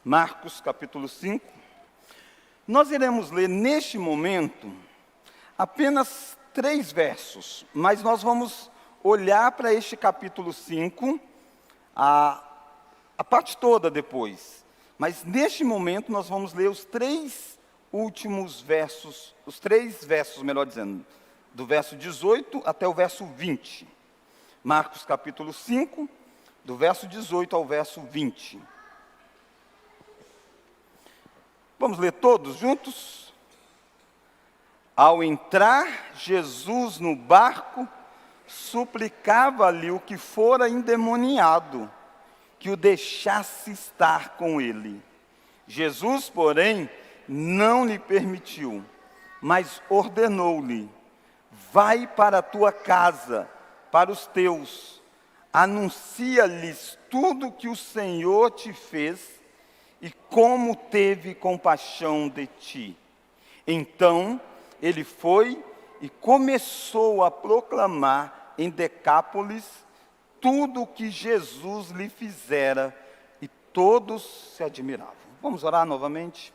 Marcos capítulo 5. Nós iremos ler neste momento apenas 3 versos, mas nós vamos olhar para este capítulo 5, a parte toda depois. Mas neste momento nós vamos ler os 3 últimos versos, os 3 versos, melhor dizendo, do verso 18 até o verso 20. Marcos capítulo 5, do verso 18 ao verso 20. Vamos ler todos juntos? Ao entrar Jesus no barco, suplicava-lhe o que fora endemoniado, que o deixasse estar com ele. Jesus, porém, não lhe permitiu, mas ordenou-lhe: vai para a tua casa, para os teus, anuncia-lhes tudo o que o Senhor te fez e como teve compaixão de ti. Então ele foi e começou a proclamar em Decápolis tudo o que Jesus lhe fizera, e todos se admiravam. Vamos orar novamente?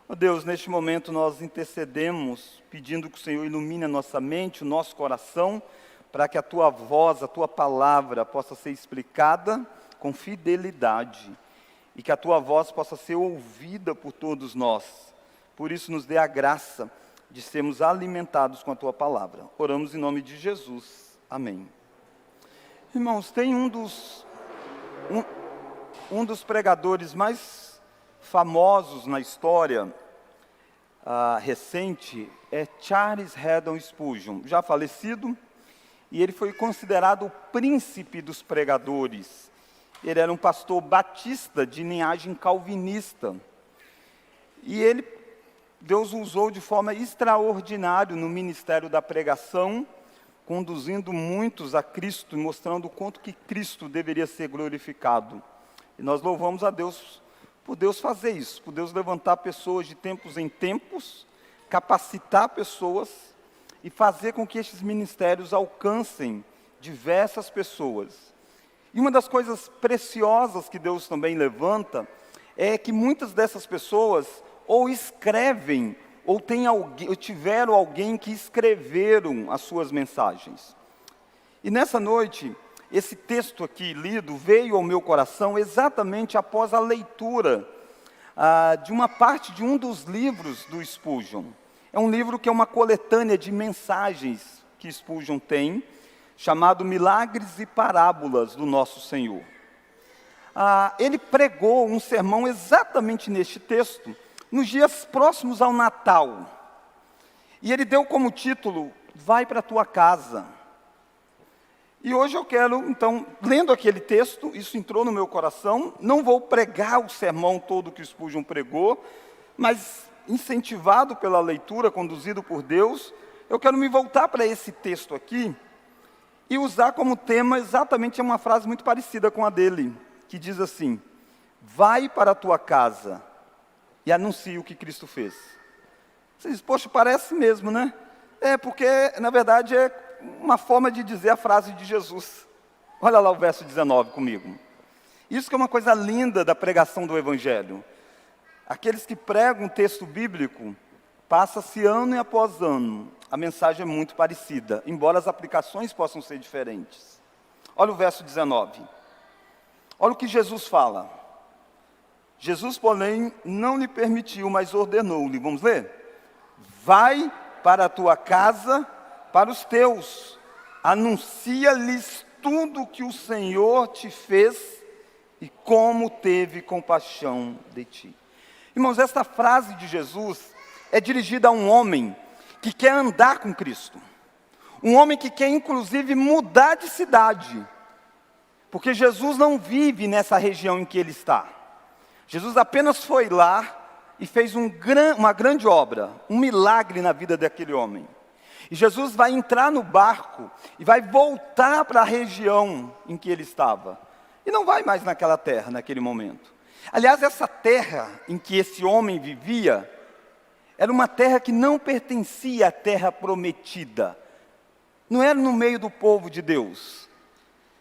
Oh Deus, neste momento nós intercedemos, pedindo que o Senhor ilumine a nossa mente, o nosso coração, para que a tua voz, a tua palavra possa ser explicada com fidelidade, e que a tua voz possa ser ouvida por todos nós. Por isso nos dê a graça de sermos alimentados com a tua palavra. Oramos em nome de Jesus. Amém. Irmãos, tem um dos pregadores mais famosos na história recente, é Charles Haddon Spurgeon, já falecido, e ele foi considerado o príncipe dos pregadores. Ele era um pastor batista de linhagem calvinista. E Deus o usou de forma extraordinária no ministério da pregação, conduzindo muitos a Cristo, mostrando o quanto que Cristo deveria ser glorificado. E nós louvamos a Deus por Deus fazer isso, por Deus levantar pessoas de tempos em tempos, capacitar pessoas e fazer com que estes ministérios alcancem diversas pessoas. E uma das coisas preciosas que Deus também levanta é que muitas dessas pessoas ou escrevem, ou tiveram alguém que escreveram as suas mensagens. E nessa noite, esse texto aqui lido veio ao meu coração exatamente após a leitura de uma parte de um dos livros do Spurgeon. É um livro que é uma coletânea de mensagens que Spurgeon tem, chamado Milagres e Parábolas do Nosso Senhor. Ele pregou um sermão exatamente neste texto, nos dias próximos ao Natal. E ele deu como título: vai para a tua casa. E hoje eu quero, então, lendo aquele texto, isso entrou no meu coração. Não vou pregar o sermão todo que o Spurgeon pregou, mas incentivado pela leitura, conduzido por Deus, eu quero me voltar para esse texto aqui e usar como tema exatamente uma frase muito parecida com a dele, que diz assim: vai para a tua casa e anuncia o que Cristo fez. Você diz, poxa, parece mesmo, né? Porque, na verdade, é uma forma de dizer a frase de Jesus. Olha lá o verso 19 comigo. Isso que é uma coisa linda da pregação do Evangelho. Aqueles que pregam um texto bíblico, passa-se ano após ano, a mensagem é muito parecida, embora as aplicações possam ser diferentes. Olha o verso 19. Olha o que Jesus fala. Jesus, porém, não lhe permitiu, mas ordenou-lhe. Vamos ler? Vai para a tua casa, para os teus, anuncia-lhes tudo o que o Senhor te fez e como teve compaixão de ti. Irmãos, esta frase de Jesus é dirigida a um homem que quer andar com Cristo. Um homem que quer, inclusive, mudar de cidade. Porque Jesus não vive nessa região em que ele está. Jesus apenas foi lá e fez uma grande obra, um milagre na vida daquele homem. E Jesus vai entrar no barco e vai voltar para a região em que ele estava. E não vai mais naquela terra, naquele momento. Aliás, essa terra em que esse homem vivia, era uma terra que não pertencia à terra prometida. Não era no meio do povo de Deus.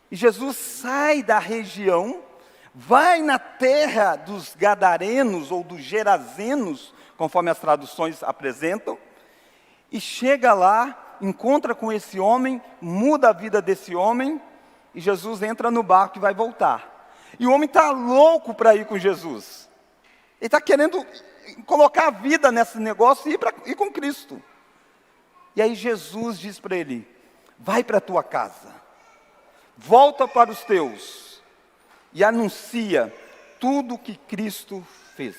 E Jesus sai da região, vai na terra dos Gadarenos ou dos Gerazenos, conforme as traduções apresentam, e chega lá, encontra com esse homem, muda a vida desse homem, e Jesus entra no barco e vai voltar. E o homem está louco para ir com Jesus. Ele está querendo colocar a vida nesse negócio e ir com Cristo. E aí Jesus diz para ele: vai para a tua casa, volta para os teus e anuncia tudo o que Cristo fez.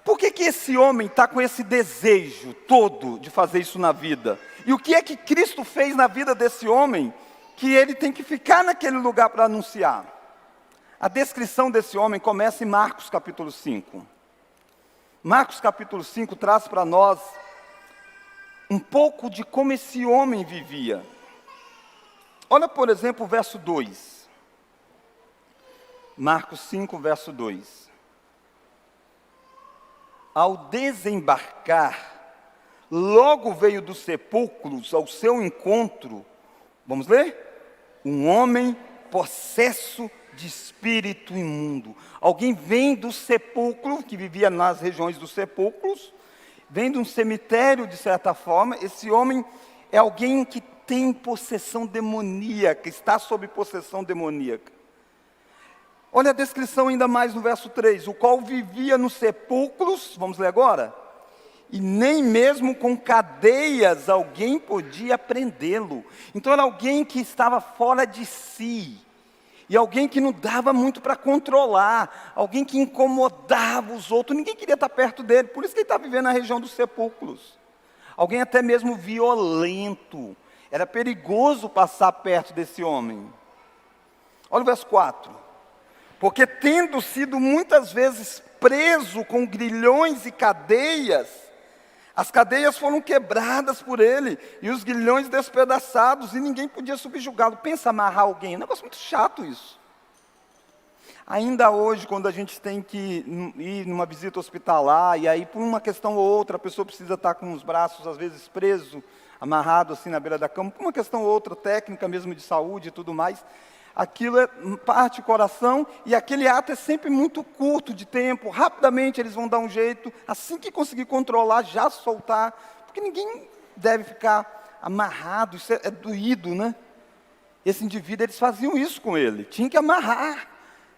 Por que esse homem está com esse desejo todo de fazer isso na vida? E o que é que Cristo fez na vida desse homem, que ele tem que ficar naquele lugar para anunciar? A descrição desse homem começa em Marcos capítulo 5. Marcos capítulo 5 traz para nós um pouco de como esse homem vivia. Olha, por exemplo, o verso 2. Marcos 5, verso 2. Ao desembarcar, logo veio dos sepulcros ao seu encontro, vamos ler? Um homem possesso de espírito imundo. Alguém vem do sepulcro, que vivia nas regiões dos sepulcros, vem de um cemitério, de certa forma. Esse homem é alguém que tem possessão demoníaca, está sob possessão demoníaca. Olha a descrição ainda mais no verso 3, o qual vivia nos sepulcros, vamos ler agora, e nem mesmo com cadeias alguém podia prendê-lo. Então era alguém que estava fora de si, e alguém que não dava muito para controlar, alguém que incomodava os outros, ninguém queria estar perto dele, por isso que ele está vivendo na região dos sepulcros. Alguém até mesmo violento, era perigoso passar perto desse homem. Olha o verso 4. Porque tendo sido muitas vezes preso com grilhões e cadeias, as cadeias foram quebradas por ele, e os grilhões despedaçados, e ninguém podia subjugá-lo. Pensa amarrar alguém, é um negócio muito chato isso. Ainda hoje, quando a gente tem que ir numa visita hospitalar, e aí por uma questão ou outra, a pessoa precisa estar com os braços às vezes preso, amarrado assim na beira da cama, por uma questão ou outra, técnica mesmo de saúde e tudo mais, aquilo parte o coração, e aquele ato é sempre muito curto de tempo, rapidamente eles vão dar um jeito, assim que conseguir controlar, já soltar, porque ninguém deve ficar amarrado, isso é doído, né? Esse indivíduo, eles faziam isso com ele, tinha que amarrar,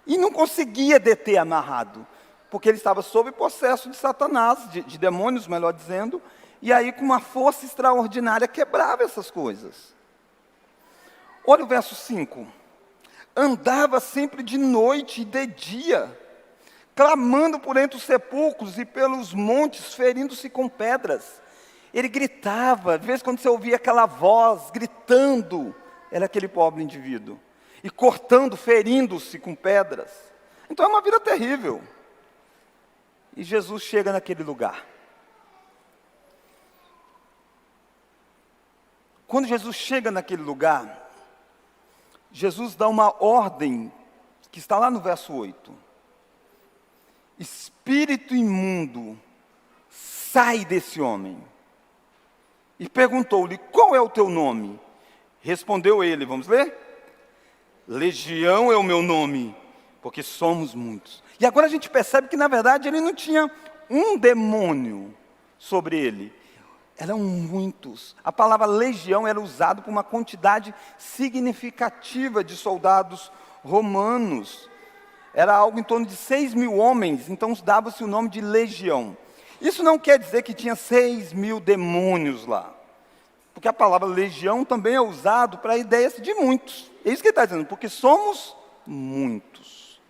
e não conseguia deter amarrado, porque ele estava sob possesso de Satanás, de demônios, melhor dizendo, e aí com uma força extraordinária quebrava essas coisas. Olha o verso 5. Andava sempre de noite e de dia, clamando por entre os sepulcros e pelos montes, ferindo-se com pedras. Ele gritava, às vezes quando você ouvia aquela voz gritando, era aquele pobre indivíduo. E cortando, ferindo-se com pedras. Então é uma vida terrível. E Jesus chega naquele lugar. Quando Jesus chega naquele lugar, Jesus dá uma ordem, que está lá no verso 8. Espírito imundo, sai desse homem. E perguntou-lhe, qual é o teu nome? Respondeu ele, vamos ler? Legião é o meu nome, porque somos muitos. E agora a gente percebe que na verdade ele não tinha um demônio sobre ele. Eram muitos. A palavra legião era usada por uma quantidade significativa de soldados romanos. Era algo em torno de 6.000 homens, então dava-se o nome de legião. Isso não quer dizer que tinha 6.000 demônios lá. Porque a palavra legião também é usada para a ideia de muitos. É isso que ele está dizendo, porque somos muitos.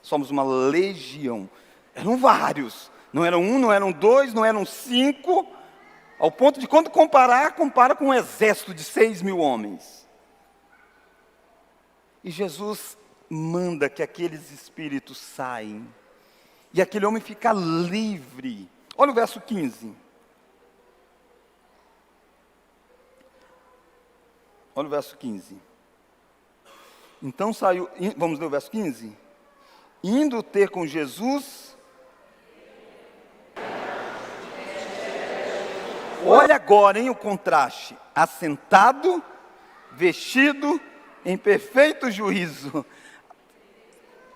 Somos uma legião. Eram vários. Não eram um, não eram dois, não eram 5. Ao ponto de, quando compara com um exército de 6.000 homens. E Jesus manda que aqueles espíritos saem. E aquele homem fica livre. Olha o verso 15. Olha o verso 15. Então saiu, vamos ler o verso 15? Indo ter com Jesus. Olha agora, o contraste. Assentado, vestido, em perfeito juízo.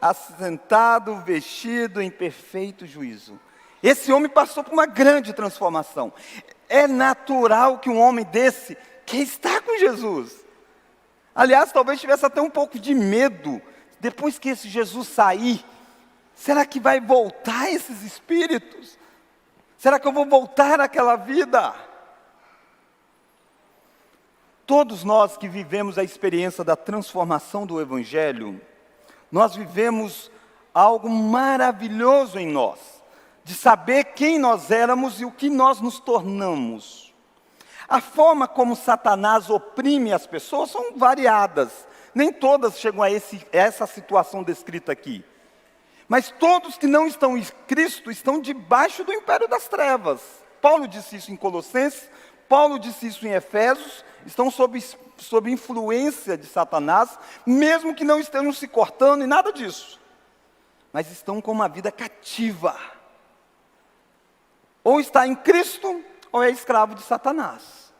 assentado, vestido em perfeito juízo. Esse homem passou por uma grande transformação. É natural que um homem desse quer estar com Jesus. Aliás, talvez tivesse até um pouco de medo. Depois que esse Jesus sair, será que vai voltar esses espíritos? Será que eu vou voltar àquela vida? Todos nós que vivemos a experiência da transformação do Evangelho, nós vivemos algo maravilhoso em nós, de saber quem nós éramos e o que nós nos tornamos. A forma como Satanás oprime as pessoas são variadas. Nem todas chegam a essa situação descrita aqui. Mas todos que não estão em Cristo estão debaixo do império das trevas. Paulo disse isso em Colossenses, Paulo disse isso em Efésios, estão sob influência de Satanás, mesmo que não estejam se cortando e nada disso. Mas estão com uma vida cativa. Ou está em Cristo, ou é escravo de Satanás.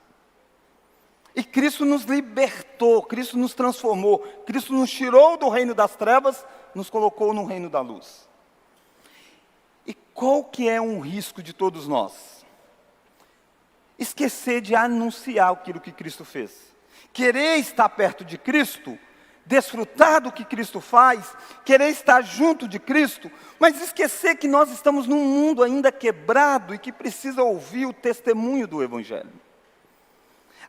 E Cristo nos libertou, Cristo nos transformou, Cristo nos tirou do reino das trevas, nos colocou no reino da luz. E qual que é um risco de todos nós? Esquecer de anunciar aquilo que Cristo fez. Querer estar perto de Cristo, desfrutar do que Cristo faz, querer estar junto de Cristo, mas esquecer que nós estamos num mundo ainda quebrado e que precisa ouvir o testemunho do Evangelho.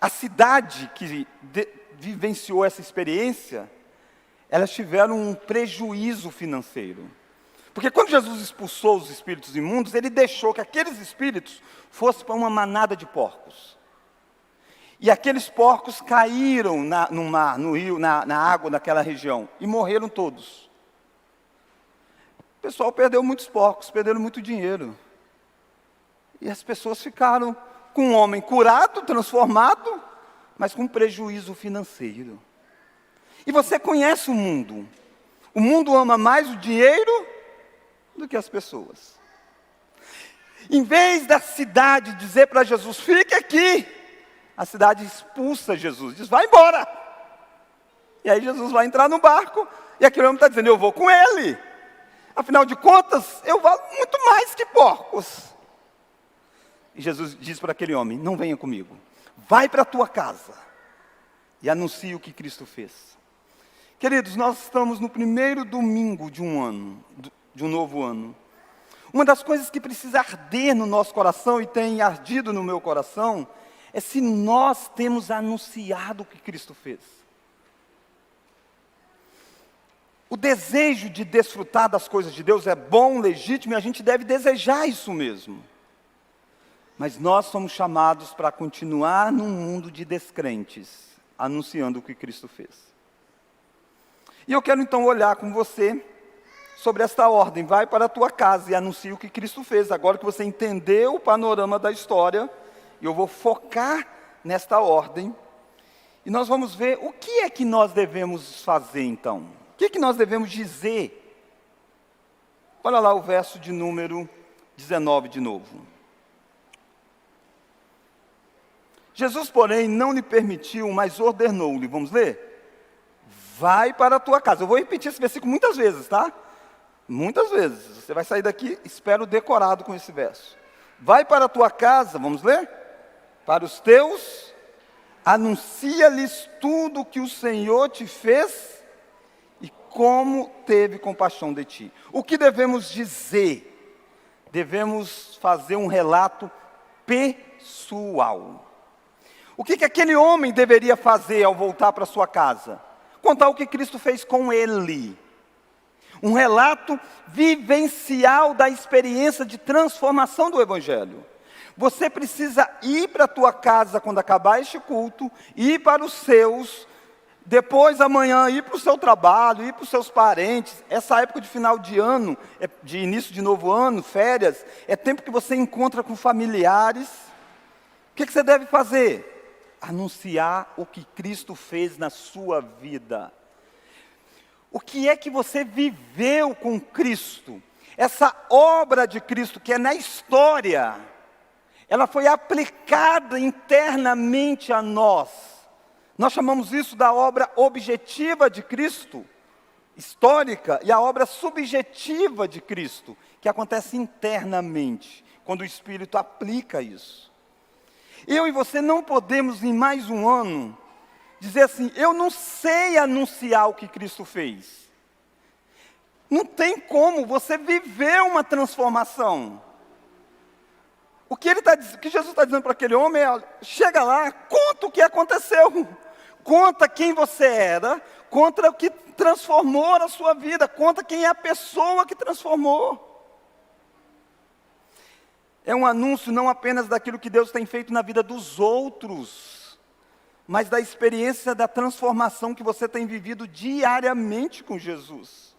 A cidade que vivenciou essa experiência, elas tiveram um prejuízo financeiro. Porque quando Jesus expulsou os espíritos imundos, ele deixou que aqueles espíritos fossem para uma manada de porcos. E aqueles porcos caíram no mar, no rio, na água daquela região, e morreram todos. O pessoal perdeu muitos porcos, perderam muito dinheiro. E as pessoas ficaram com um homem curado, transformado, mas com prejuízo financeiro. E você conhece o mundo. O mundo ama mais o dinheiro do que as pessoas. Em vez da cidade dizer para Jesus, fique aqui, a cidade expulsa Jesus, diz, vai embora. E aí Jesus vai entrar no barco, e aquele homem está dizendo, eu vou com ele. Afinal de contas, eu valo muito mais que porcos. E Jesus diz para aquele homem, não venha comigo, vai para a tua casa e anuncie o que Cristo fez. Queridos, nós estamos no primeiro domingo de um ano, de um novo ano. Uma das coisas que precisa arder no nosso coração, e tem ardido no meu coração, é se nós temos anunciado o que Cristo fez. O desejo de desfrutar das coisas de Deus é bom, legítimo, e a gente deve desejar isso mesmo. Mas nós somos chamados para continuar num mundo de descrentes, anunciando o que Cristo fez. E eu quero então olhar com você sobre esta ordem. Vai para a tua casa e anuncia o que Cristo fez. Agora que você entendeu o panorama da história, eu vou focar nesta ordem. E nós vamos ver o que é que nós devemos fazer então. O que é que nós devemos dizer? Olha lá o verso de número 19 de novo. Jesus, porém, não lhe permitiu, mas ordenou-lhe. Vamos ler? Vai para a tua casa. Eu vou repetir esse versículo muitas vezes, tá? Muitas vezes. Você vai sair daqui, espero, decorado com esse verso. Vai para a tua casa, vamos ler? Para os teus, anuncia-lhes tudo o que o Senhor te fez e como teve compaixão de ti. O que devemos dizer? Devemos fazer um relato pessoal. O que aquele homem deveria fazer ao voltar para sua casa? Contar o que Cristo fez com ele. Um relato vivencial da experiência de transformação do Evangelho. Você precisa ir para a tua casa quando acabar este culto, ir para os seus, depois amanhã ir para o seu trabalho, ir para os seus parentes. Essa época de final de ano, de início de novo ano, férias, é tempo que você encontra com familiares. O que você deve fazer? Anunciar o que Cristo fez na sua vida. O que é que você viveu com Cristo? Essa obra de Cristo que é na história, ela foi aplicada internamente a nós. Nós chamamos isso da obra objetiva de Cristo. histórica e a obra subjetiva de Cristo, que acontece internamente, quando o Espírito aplica isso. Eu e você não podemos, em mais um ano, dizer assim: eu não sei anunciar o que Cristo fez. Não tem como você viver uma transformação. O que Jesus está dizendo para aquele homem é: chega lá, conta o que aconteceu. Conta quem você era, conta o que transformou a sua vida, conta quem é a pessoa que transformou. É um anúncio não apenas daquilo que Deus tem feito na vida dos outros, mas da experiência da transformação que você tem vivido diariamente com Jesus.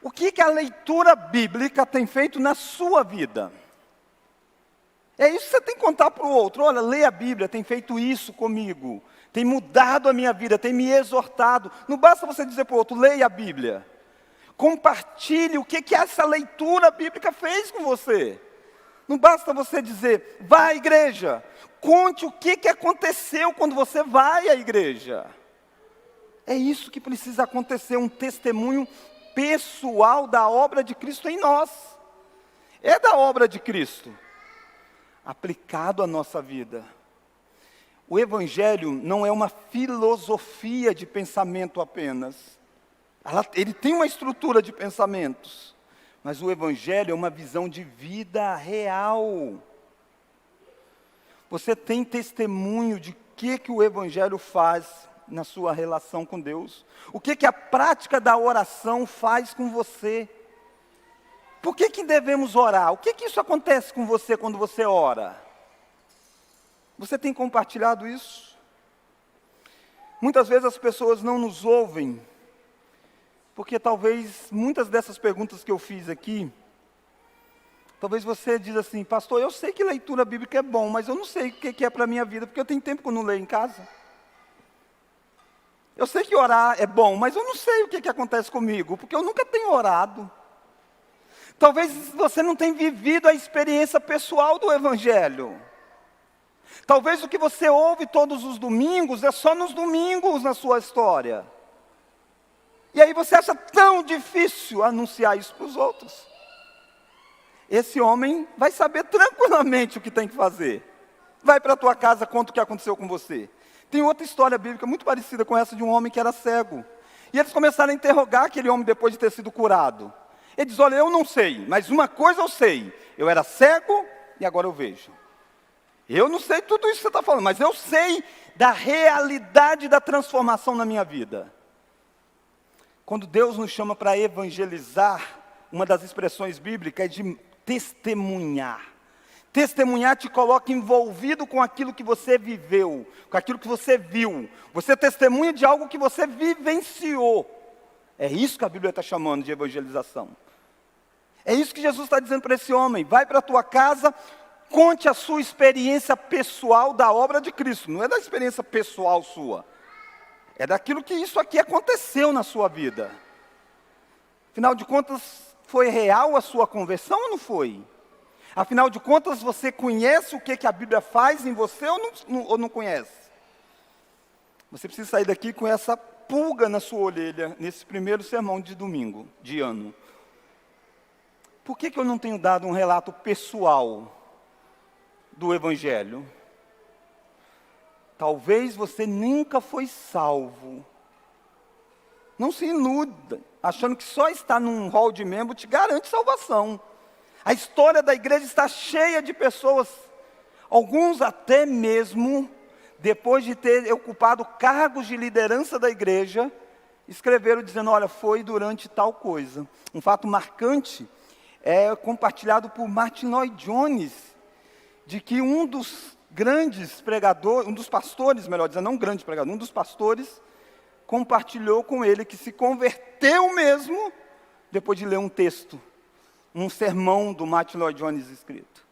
O que a leitura bíblica tem feito na sua vida? É isso que você tem que contar para o outro. Olha, leia a Bíblia, tem feito isso comigo, tem mudado a minha vida, tem me exortado. Não basta você dizer para o outro: leia a Bíblia. Compartilhe o que essa leitura bíblica fez com você. Não basta você dizer: vá à igreja. Conte o que aconteceu quando você vai à igreja. É isso que precisa acontecer, um testemunho pessoal da obra de Cristo em nós. É da obra de Cristo, aplicado à nossa vida. O Evangelho não é uma filosofia de pensamento apenas. Ele tem uma estrutura de pensamentos, mas o Evangelho é uma visão de vida real. Você tem testemunho de que o Evangelho faz na sua relação com Deus? O que a prática da oração faz com você? Por que devemos orar? O que isso acontece com você quando você ora? Você tem compartilhado isso? Muitas vezes as pessoas não nos ouvem, porque talvez muitas dessas perguntas que eu fiz aqui, talvez você diz assim: pastor, eu sei que leitura bíblica é bom, mas eu não sei o que é para a minha vida, porque eu tenho tempo que eu não leio em casa. Eu sei que orar é bom, mas eu não sei o que acontece comigo, porque eu nunca tenho orado. Talvez você não tenha vivido a experiência pessoal do Evangelho. Talvez o que você ouve todos os domingos é só nos domingos na sua história. E aí você acha tão difícil anunciar isso para os outros. Esse homem vai saber tranquilamente o que tem que fazer. Vai para a tua casa, conta o que aconteceu com você. Tem outra história bíblica muito parecida com essa, de um homem que era cego. E eles começaram a interrogar aquele homem depois de ter sido curado. Ele diz: olha, eu não sei, mas uma coisa eu sei: eu era cego e agora eu vejo. Eu não sei tudo isso que você está falando, mas eu sei da realidade da transformação na minha vida. Quando Deus nos chama para evangelizar, uma das expressões bíblicas é de testemunhar. Testemunhar te coloca envolvido com aquilo que você viveu, com aquilo que você viu. Você testemunha de algo que você vivenciou. É isso que a Bíblia está chamando de evangelização. É isso que Jesus está dizendo para esse homem: vai para a tua casa, conte a sua experiência pessoal da obra de Cristo. Não é da experiência pessoal sua, é daquilo que isso aqui aconteceu na sua vida. Afinal de contas, foi real a sua conversão ou não foi? Afinal de contas, você conhece o que a Bíblia faz em você ou não conhece? Você precisa sair daqui com essa pulga na sua orelha, nesse primeiro sermão de domingo, de ano. Por que eu não tenho dado um relato pessoal do Evangelho? Talvez você nunca foi salvo. Não se iluda, achando que só estar num hall de membro te garante salvação. A história da igreja está cheia de pessoas, alguns até mesmo, depois de ter ocupado cargos de liderança da igreja, escreveram dizendo: olha, foi durante tal coisa. Um fato marcante é compartilhado por Martin Lloyd Jones, de que um dos grandes pregadores, um dos pastores, melhor dizendo, não um grande pregador, um dos pastores, compartilhou com ele que se converteu mesmo, depois de ler um texto, um sermão do Martin Lloyd Jones escrito.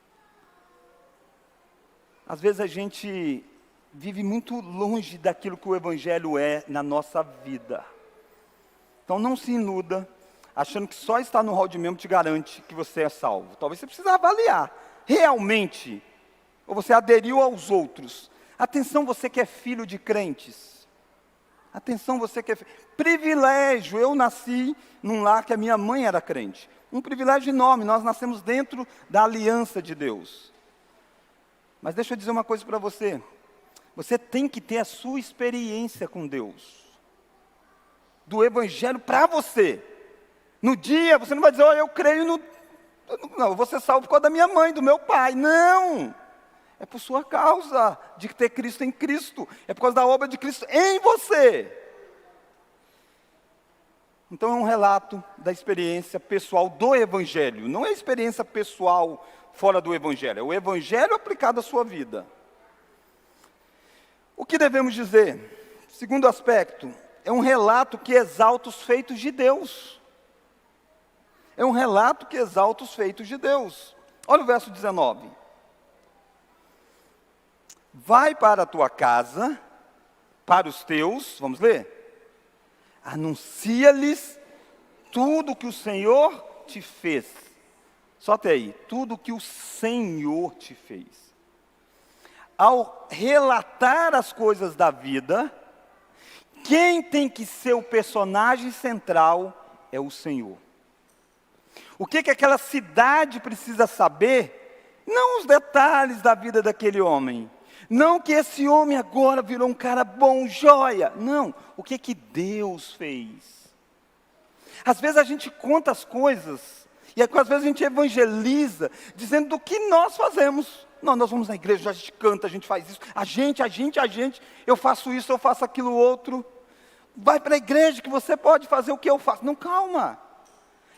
Às vezes a gente vive muito longe daquilo que o Evangelho é na nossa vida. Então não se iluda, achando que só estar no hall de membro te garante que você é salvo. Talvez você precise avaliar, realmente, ou você aderiu aos outros. Atenção, você que é filho de crentes. Atenção, você que é privilégio. Eu nasci num lar que a minha mãe era crente. Um privilégio enorme, nós nascemos dentro da aliança de Deus. Mas deixa eu dizer uma coisa para você. Você tem que ter a sua experiência com Deus. Do Evangelho para você. No dia, você não vai dizer, eu creio no... Não, eu vou ser salvo por causa da minha mãe, do meu pai. Não! É por sua causa, de ter Cristo em Cristo. É por causa da obra de Cristo em você. Então é um relato da experiência pessoal do Evangelho. Não é experiência pessoal fora do Evangelho. É o Evangelho aplicado à sua vida. O que devemos dizer? Segundo aspecto, é um relato que exalta os feitos de Deus. É um relato que exalta os feitos de Deus. Olha o verso 19. Vai para a tua casa, para os teus, vamos ler? Anuncia-lhes tudo que o Senhor te fez. Só até aí, tudo que o Senhor te fez. Ao relatar as coisas da vida, quem tem que ser o personagem central é o Senhor. O que aquela cidade precisa saber? Não os detalhes da vida daquele homem. Não que esse homem agora virou um cara bom, joia. Não, o que Deus fez. Às vezes a gente conta as coisas, e às vezes a gente evangeliza, dizendo do que nós fazemos. Não, nós vamos na igreja, a gente canta, a gente faz isso. A gente, eu faço isso, eu faço aquilo outro. Vai para a igreja que você pode fazer o que eu faço. Não, calma.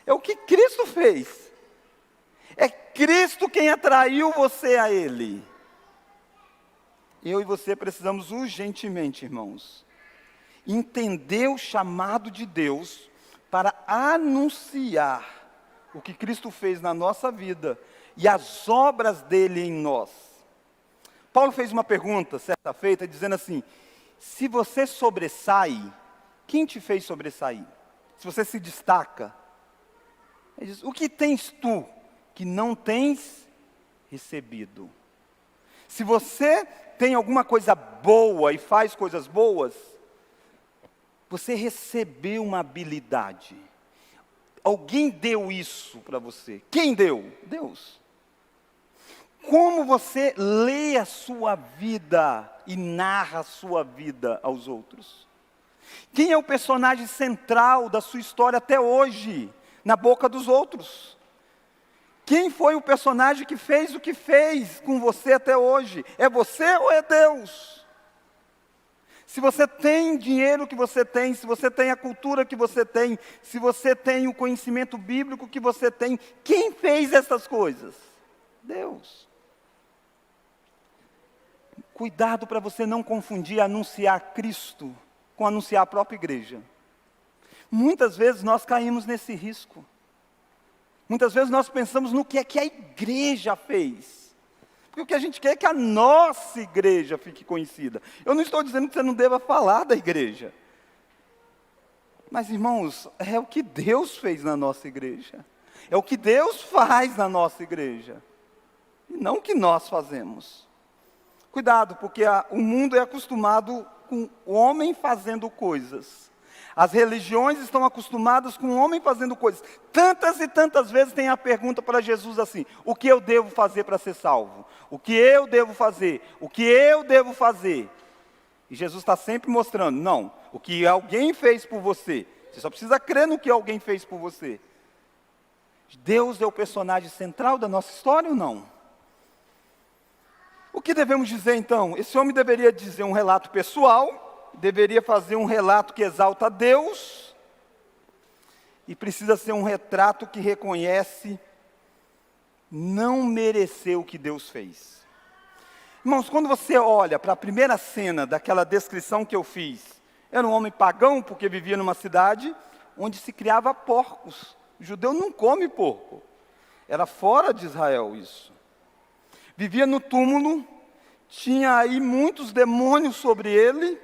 É o que Cristo fez. É Cristo quem atraiu você a Ele. Eu e você precisamos urgentemente, irmãos, entender o chamado de Deus para anunciar o que Cristo fez na nossa vida e as obras dele em nós. Paulo fez uma pergunta certa feita, dizendo assim: se você sobressai, quem te fez sobressair? Se você se destaca, ele diz, o que tens tu que não tens recebido? Se você tem alguma coisa boa e faz coisas boas, você recebeu uma habilidade. Alguém deu isso para você. Quem deu? Deus. Como você lê a sua vida e narra a sua vida aos outros? Quem é o personagem central da sua história até hoje, na boca dos outros? Quem foi o personagem que fez o que fez com você até hoje? É você ou é Deus? Se você tem dinheiro que você tem, se você tem a cultura que você tem, se você tem o conhecimento bíblico que você tem, quem fez essas coisas? Deus. Cuidado para você não confundir anunciar Cristo com anunciar a própria igreja. Muitas vezes nós caímos nesse risco. Muitas vezes nós pensamos no que é que a igreja fez. Porque o que a gente quer é que a nossa igreja fique conhecida. Eu não estou dizendo que você não deva falar da igreja. Mas, irmãos, é o que Deus fez na nossa igreja. É o que Deus faz na nossa igreja. E não o que nós fazemos. Cuidado, porque o mundo é acostumado com o homem fazendo coisas. As religiões estão acostumadas com o homem fazendo coisas. Tantas e tantas vezes tem a pergunta para Jesus assim: o que eu devo fazer para ser salvo? O que eu devo fazer? O que eu devo fazer? E Jesus está sempre mostrando, não, o que alguém fez por você. Você só precisa crer no que alguém fez por você. Deus é o personagem central da nossa história ou não? O que devemos dizer então? Esse homem deveria dizer um relato pessoal, deveria fazer um relato que exalta a Deus, e precisa ser um retrato que reconhece não merecer o que Deus fez. Irmãos, quando você olha para a primeira cena daquela descrição que eu fiz, era um homem pagão, porque vivia numa cidade onde se criava porcos. O judeu não come porco. Era fora de Israel isso. Vivia no túmulo, tinha aí muitos demônios sobre ele,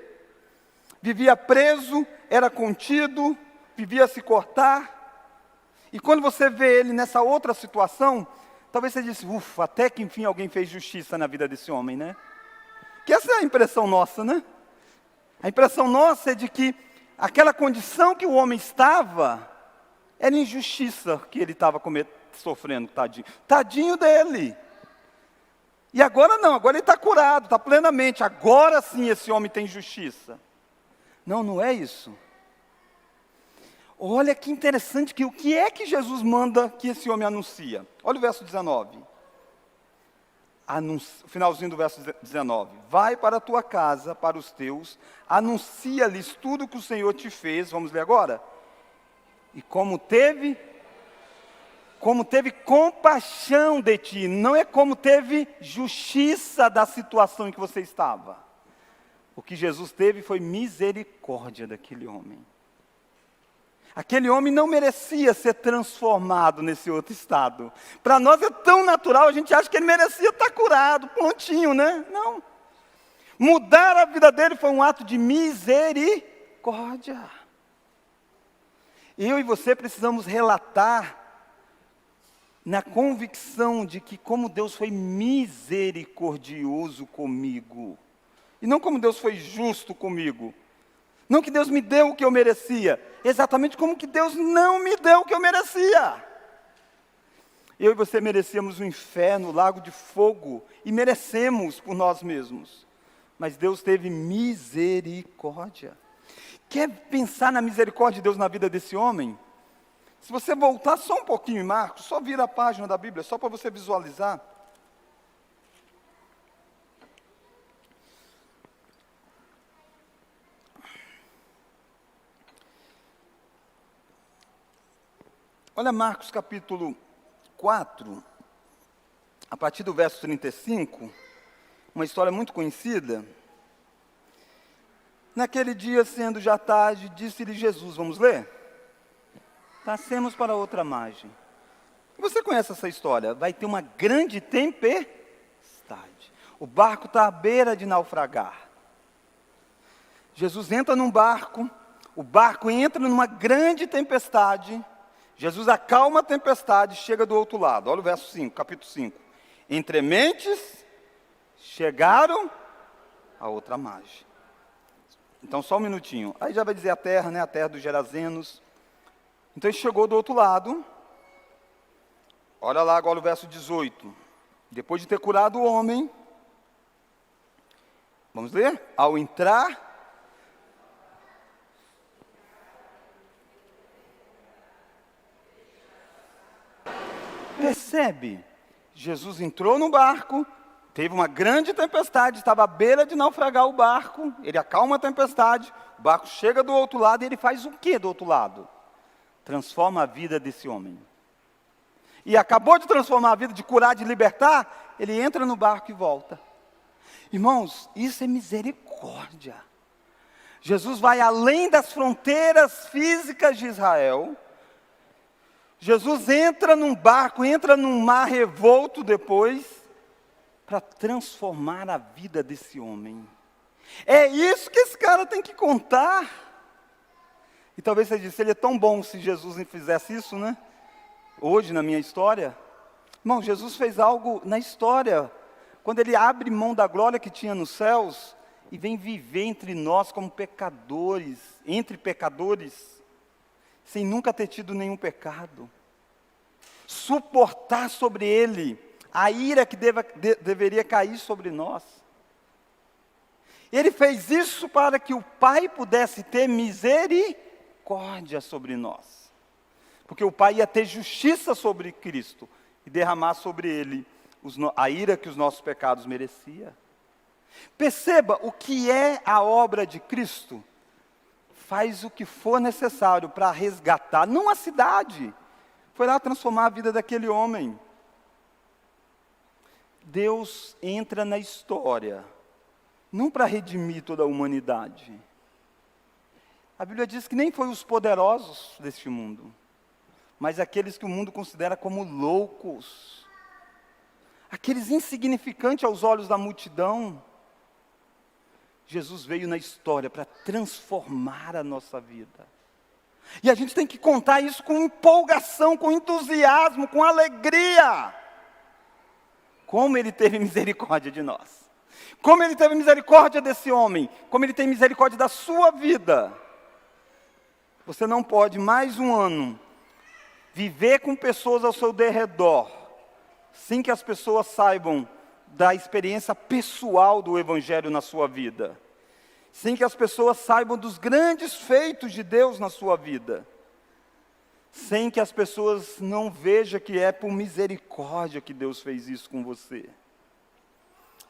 vivia preso, era contido, vivia a se cortar. E quando você vê ele nessa outra situação, talvez você disse, ufa, até que enfim alguém fez justiça na vida desse homem, né? Que essa é a impressão nossa, né? A impressão nossa é de que aquela condição que o homem estava era injustiça que ele estava sofrendo, tadinho. Tadinho dele. E agora não, agora ele está curado, está plenamente. Agora sim esse homem tem justiça. Não, não é isso. Olha que interessante, que o que é que Jesus manda que esse homem anuncia? Olha o verso 19. O finalzinho do verso 19. Vai para a tua casa, para os teus, anuncia-lhes tudo que o Senhor te fez. Vamos ler agora? E como teve compaixão de ti, não é como teve justiça da situação em que você estava. O que Jesus teve foi misericórdia daquele homem. Aquele homem não merecia ser transformado nesse outro estado. Para nós é tão natural, a gente acha que ele merecia estar curado, prontinho, né? Não. Mudar a vida dele foi um ato de misericórdia. Eu e você precisamos relatar na convicção de que como Deus foi misericordioso comigo. E não como Deus foi justo comigo. Não que Deus me deu o que eu merecia. Exatamente como que Deus não me deu o que eu merecia. Eu e você merecíamos o inferno, o lago de fogo. E merecemos por nós mesmos. Mas Deus teve misericórdia. Quer pensar na misericórdia de Deus na vida desse homem? Se você voltar só um pouquinho em Marcos, só vira a página da Bíblia, só para você visualizar. Olha Marcos capítulo 4, a partir do verso 35, uma história muito conhecida. Naquele dia, sendo já tarde, disse-lhe Jesus, vamos ler? Passemos para outra margem. Você conhece essa história? Vai ter uma grande tempestade. O barco está à beira de naufragar. Jesus entra num barco, o barco entra numa grande tempestade. Jesus acalma a tempestade, chega do outro lado. Olha o verso 5, capítulo 5. Entre mentes, chegaram a outra margem. Então, só um minutinho. Aí já vai dizer a terra, né? A terra dos Gerazenos. Então, ele chegou do outro lado. Olha lá agora o verso 18. Depois de ter curado o homem. Vamos ler? Ao entrar. Percebe? Jesus entrou no barco, teve uma grande tempestade, estava à beira de naufragar o barco, ele acalma a tempestade, o barco chega do outro lado e ele faz o que do outro lado? Transforma a vida desse homem. E acabou de transformar a vida, de curar, de libertar, ele entra no barco e volta. Irmãos, isso é misericórdia. Jesus vai além das fronteiras físicas de Israel. Jesus entra num barco, entra num mar revolto depois, para transformar a vida desse homem. É isso que esse cara tem que contar. E talvez você disse, seria tão bom se Jesus fizesse isso, né? Hoje, na minha história. Irmão, Jesus fez algo na história. Quando ele abre mão da glória que tinha nos céus, e vem viver entre nós como pecadores, entre pecadores, sem nunca ter tido nenhum pecado. Suportar sobre ele a ira que deveria cair sobre nós. Ele fez isso para que o Pai pudesse ter misericórdia sobre nós. Porque o Pai ia ter justiça sobre Cristo e derramar sobre ele a ira que os nossos pecados mereciam. Perceba, o que é a obra de Cristo? Faz o que for necessário para resgatar, não a cidade, foi lá transformar a vida daquele homem. Deus entra na história, não para redimir toda a humanidade. A Bíblia diz que nem foi os poderosos deste mundo, mas aqueles que o mundo considera como loucos, aqueles insignificantes aos olhos da multidão. Jesus veio na história para transformar a nossa vida. E a gente tem que contar isso com empolgação, com entusiasmo, com alegria. Como Ele teve misericórdia de nós. Como Ele teve misericórdia desse homem, como Ele tem misericórdia da sua vida. Você não pode, mais um ano, viver com pessoas ao seu derredor, sem que as pessoas saibam da experiência pessoal do Evangelho na sua vida, sem que as pessoas saibam dos grandes feitos de Deus na sua vida, sem que as pessoas não vejam que é por misericórdia que Deus fez isso com você.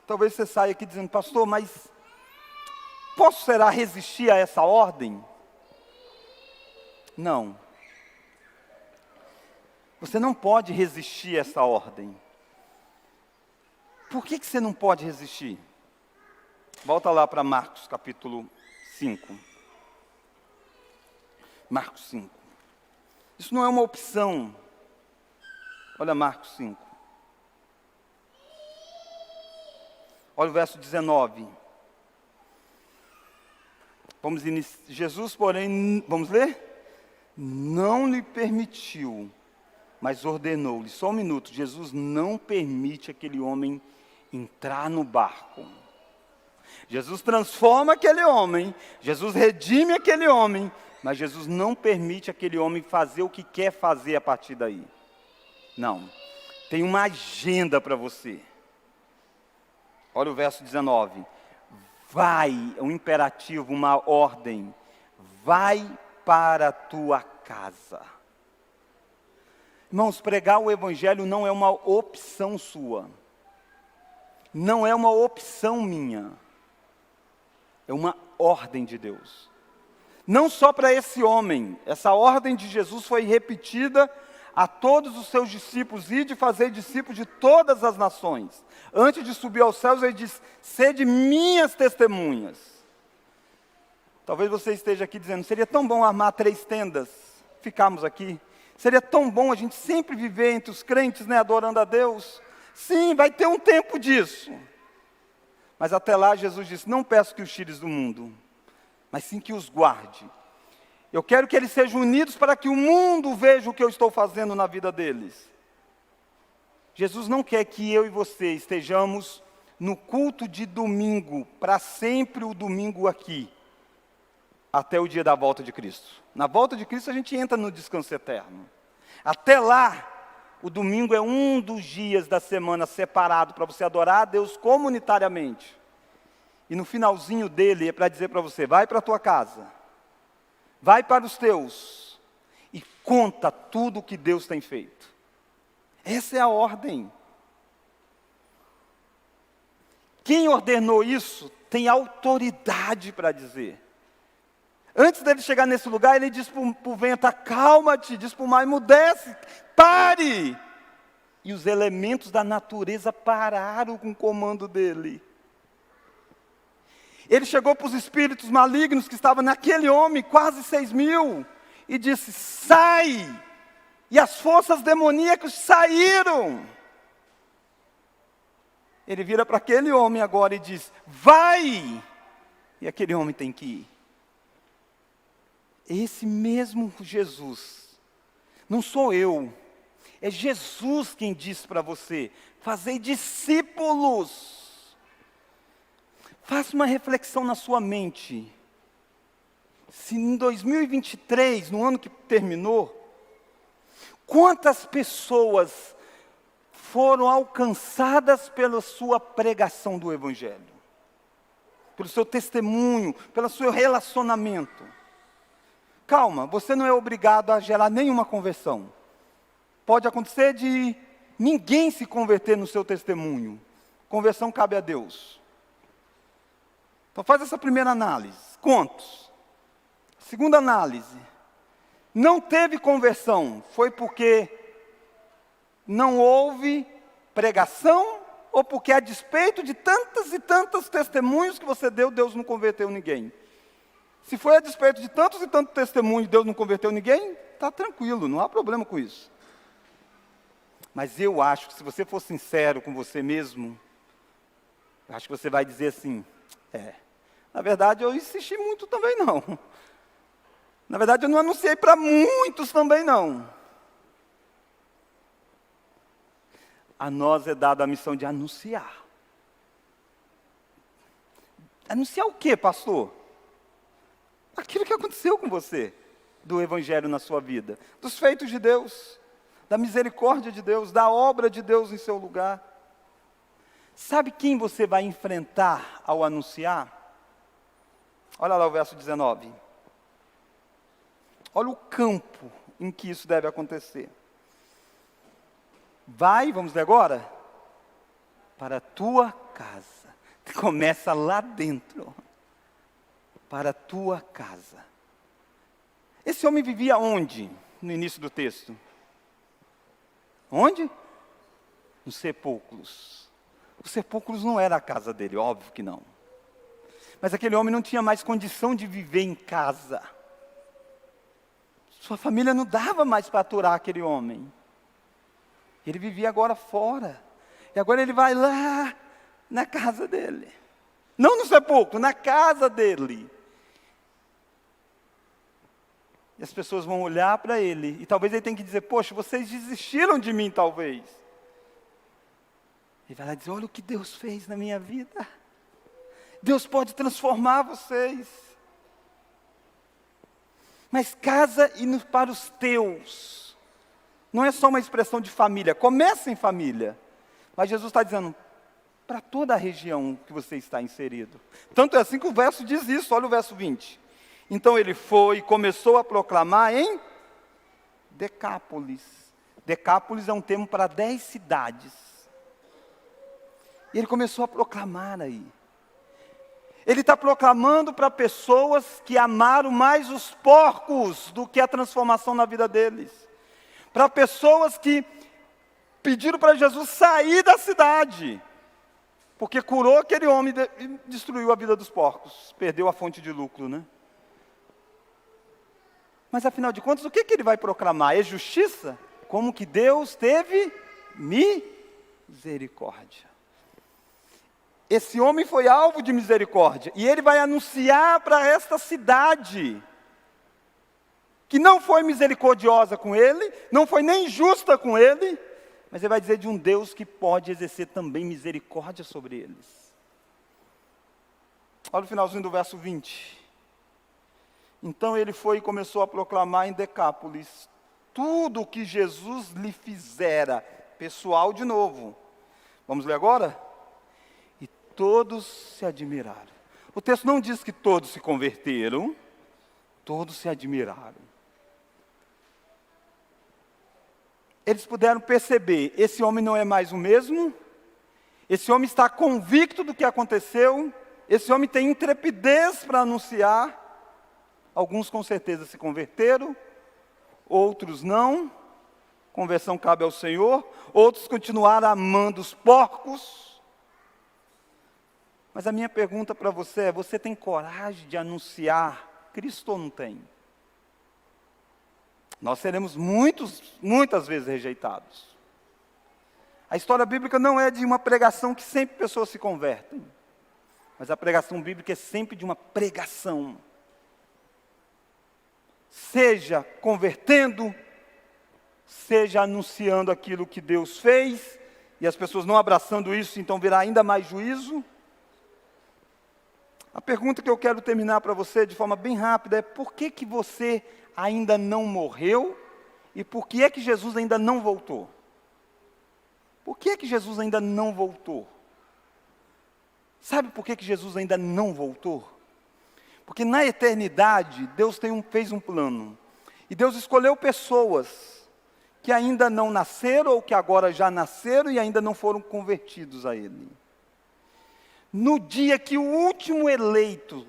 Talvez você saia aqui dizendo, pastor, mas será resistir a essa ordem? Não. Você não pode resistir a essa ordem. Por que você não pode resistir? Volta lá para Marcos capítulo 5. Marcos 5. Isso não é uma opção. Olha Marcos 5. Olha o verso 19. Vamos iniciar. Jesus, porém, vamos ler? Não lhe permitiu, mas ordenou-lhe. Só um minuto. Jesus não permite aquele homem entrar no barco. Jesus transforma aquele homem. Jesus redime aquele homem. Mas Jesus não permite aquele homem fazer o que quer fazer a partir daí. Não. Tem uma agenda para você. Olha o verso 19. Vai, é um imperativo, uma ordem. Vai para a tua casa. Irmãos, pregar o Evangelho não é uma opção sua. Não é uma opção minha. É uma ordem de Deus. Não só para esse homem. Essa ordem de Jesus foi repetida a todos os seus discípulos, e de fazer discípulos de todas as nações. Antes de subir aos céus, ele diz, sede minhas testemunhas. Talvez você esteja aqui dizendo, seria tão bom armar 3 tendas, ficarmos aqui. Seria tão bom a gente sempre viver entre os crentes, né, adorando a Deus. Sim, vai ter um tempo disso. Mas até lá, Jesus disse, não peço que os tires do mundo, mas sim que os guarde. Eu quero que eles sejam unidos para que o mundo veja o que eu estou fazendo na vida deles. Jesus não quer que eu e você estejamos no culto de domingo, para sempre o domingo aqui, até o dia da volta de Cristo. Na volta de Cristo a gente entra no descanso eterno. Até lá, o domingo é um dos dias da semana separado para você adorar a Deus comunitariamente. E no finalzinho dele é para dizer para você, vai para a tua casa. Vai para os teus e conta tudo o que Deus tem feito. Essa é a ordem. Quem ordenou isso tem autoridade para dizer. Antes dele chegar nesse lugar, ele diz para o vento, acalma-te, diz para o mar, emudece, pare. E os elementos da natureza pararam com o comando dele. Ele chegou para os espíritos malignos que estavam naquele homem, quase 6.000, e disse, sai! E as forças demoníacas saíram. Ele vira para aquele homem agora e diz, vai! E aquele homem tem que ir. Esse mesmo Jesus, não sou eu, é Jesus quem diz para você, fazei discípulos. Faça uma reflexão na sua mente. Se em 2023, no ano que terminou, quantas pessoas foram alcançadas pela sua pregação do Evangelho? Pelo seu testemunho, pelo seu relacionamento. Calma, você não é obrigado a gerar nenhuma conversão. Pode acontecer de ninguém se converter no seu testemunho. Conversão cabe a Deus. Então faz essa primeira análise. Quantos? Segunda análise. Não teve conversão. Foi porque não houve pregação? Ou porque a despeito de tantas e tantos testemunhos que você deu, Deus não converteu ninguém? Se foi a despeito de tantos e tantos testemunhos e Deus não converteu ninguém, está tranquilo, não há problema com isso. Mas eu acho que se você for sincero com você mesmo, eu acho que você vai dizer assim, na verdade eu insisti muito também não. Na verdade eu não anunciei para muitos também não. A nós é dada a missão de anunciar. Anunciar o quê, pastor? Aquilo que aconteceu com você, do Evangelho na sua vida, dos feitos de Deus, da misericórdia de Deus, da obra de Deus em seu lugar. Sabe quem você vai enfrentar ao anunciar? Olha lá o verso 19. Olha o campo em que isso deve acontecer. Vai, vamos ler agora? Para a tua casa. Começa lá dentro. Para a tua casa. Esse homem vivia onde? No início do texto. Onde? Nos sepulcros. Os sepulcros não era a casa dele, óbvio que não. Mas aquele homem não tinha mais condição de viver em casa. Sua família não dava mais para aturar aquele homem. Ele vivia agora fora. E agora ele vai lá na casa dele. Não no sepulcro, na casa dele. E as pessoas vão olhar para ele. E talvez ele tenha que dizer, poxa, vocês desistiram de mim talvez. Ele vai lá dizer, olha o que Deus fez na minha vida. Deus pode transformar vocês. Mas casa e para os teus. Não é só uma expressão de família. Começa em família. Mas Jesus está dizendo, para toda a região que você está inserido. Tanto é assim que o verso diz isso. Olha o verso 20. Então ele foi e começou a proclamar em Decápolis. Decápolis é um termo para 10 cidades. E ele começou a proclamar aí. Ele está proclamando para pessoas que amaram mais os porcos do que a transformação na vida deles. Para pessoas que pediram para Jesus sair da cidade. Porque curou aquele homem e destruiu a vida dos porcos. Perdeu a fonte de lucro, né? Mas afinal de contas, o que ele vai proclamar? É justiça? Como que Deus teve misericórdia. Esse homem foi alvo de misericórdia. E ele vai anunciar para esta cidade que não foi misericordiosa com ele, não foi nem justa com ele, mas ele vai dizer de um Deus que pode exercer também misericórdia sobre eles. Olha o finalzinho do verso 20. Então ele foi e começou a proclamar em Decápolis tudo o que Jesus lhe fizera. Pessoal de novo. Vamos ler agora? E todos se admiraram. O texto não diz que todos se converteram, todos se admiraram. Eles puderam perceber, esse homem não é mais o mesmo, esse homem está convicto do que aconteceu, esse homem tem intrepidez para anunciar. Alguns com certeza se converteram, outros não, conversão cabe ao Senhor, outros continuaram amando os porcos. Mas a minha pergunta para você é, você tem coragem de anunciar Cristo ou não tem? Nós seremos muitas vezes rejeitados. A história bíblica não é de uma pregação que sempre pessoas se convertem, mas a pregação bíblica é sempre de uma pregação. Seja convertendo, seja anunciando aquilo que Deus fez, e as pessoas não abraçando isso, então virá ainda mais juízo. A pergunta que eu quero terminar para você de forma bem rápida é: por que que você ainda não morreu? E por que é que Jesus ainda não voltou? Por que é que Jesus ainda não voltou? Sabe por que que Jesus ainda não voltou? Porque na eternidade, Deus fez um plano. E Deus escolheu pessoas que ainda não nasceram, ou que agora já nasceram e ainda não foram convertidos a Ele. No dia que o último eleito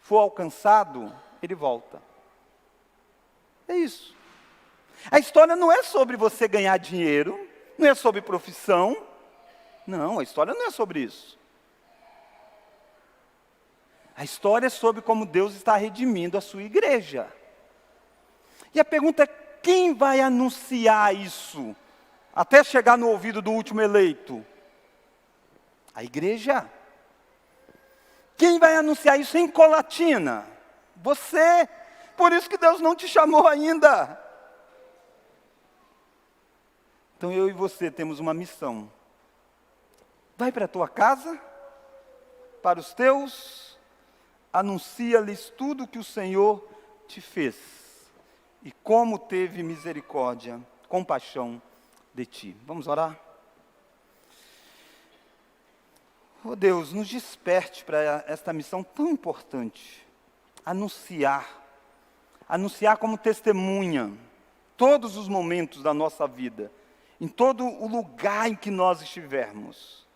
for alcançado, Ele volta. É isso. A história não é sobre você ganhar dinheiro, não é sobre profissão. Não, a história não é sobre isso. A história é sobre como Deus está redimindo a sua igreja. E a pergunta é, quem vai anunciar isso até chegar no ouvido do último eleito? A igreja. Quem vai anunciar isso em Colatina? Você. Por isso que Deus não te chamou ainda. Então eu e você temos uma missão. Vai para a tua casa, para os teus, anuncia-lhes tudo o que o Senhor te fez e como teve misericórdia, compaixão de ti. Vamos orar? Oh Deus, nos desperte para esta missão tão importante, anunciar como testemunha, todos os momentos da nossa vida, em todo o lugar em que nós estivermos,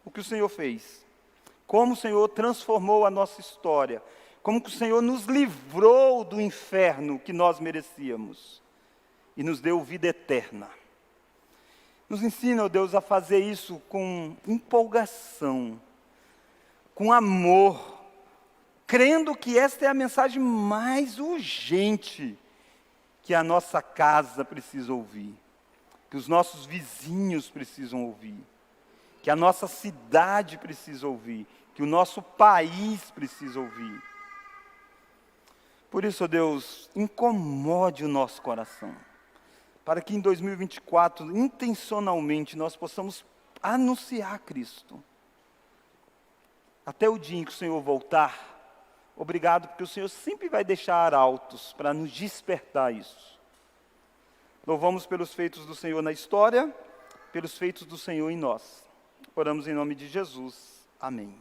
o que o Senhor fez, como o Senhor transformou a nossa história, como que o Senhor nos livrou do inferno que nós merecíamos e nos deu vida eterna. Nos ensina, ó Deus, a fazer isso com empolgação, com amor, crendo que esta é a mensagem mais urgente que a nossa casa precisa ouvir, que os nossos vizinhos precisam ouvir, que a nossa cidade precisa ouvir, que o nosso país precisa ouvir. Por isso, ó Deus, incomode o nosso coração, para que em 2024, intencionalmente, nós possamos anunciar Cristo. Até o dia em que o Senhor voltar, obrigado, porque o Senhor sempre vai deixar arautos para nos despertar isso. Louvamos pelos feitos do Senhor na história, pelos feitos do Senhor em nós. Oramos em nome de Jesus. Amém.